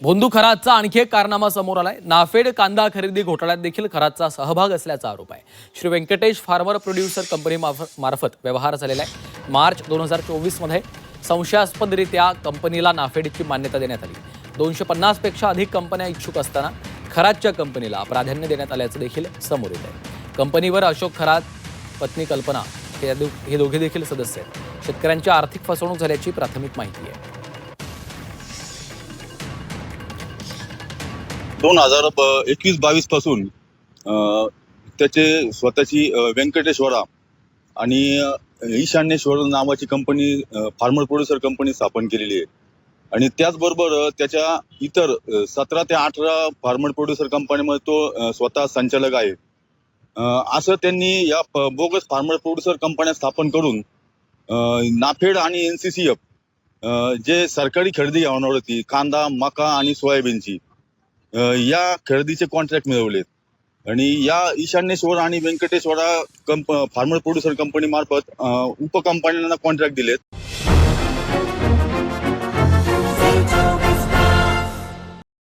भोंदू खरातचा आणखी एक कारनामा समोर आलाय। नाफेड कांदा खरेदी घोटाळ्यात देखील खरातचा सहभाग असल्याचा आरोप आहे। Shri Venkatesh farmer producer company मार्फत व्यवहार झालेला आहे। मार्च 2024 मध्ये संशयास्पदरित्या कंपनीला नाफेडची मान्यता देण्यात आली। 250 पेक्षा अधिक कंपन्या इच्छुक असताना खरातच्या कंपनीला प्राधान्य देण्यात आल्याचं देखील समोर येत आहे। कंपनीवर अशोक खरात, पत्नी कल्पना हे दोघे देखील सदस्य आहेत। शेतकऱ्यांची आर्थिक फसवणूक झाल्याची प्राथमिक माहिती आहे। 2021-22 पासून त्याचे स्वतःची व्यंकटेश्वरा आणि ईशान्येश्वर नावाची कंपनी फार्मर प्रोड्युसर कंपनी स्थापन केलेली आहे। आणि त्याचबरोबर त्याच्या इतर 17 ते 18 फार्मर प्रोड्युसर कंपनीमध्ये तो स्वतः संचालक आहे। असं त्यांनी या बोगस फार्मर प्रोड्युसर कंपन्या स्थापन करून नाफेड आणि NCCF जे सरकारी खरेदी होणार होती कांदा, मका आणि सोयाबीनची, या खरेदीचे कॉन्ट्रॅक्ट मिळवलेत। आणि या ईशान्येश्वर आणि व्यंकटेश्वरा फार्मर प्रोड्युसर कंपनी मार्फत उपकंपन्यांना कॉन्ट्रॅक्ट दिलेत।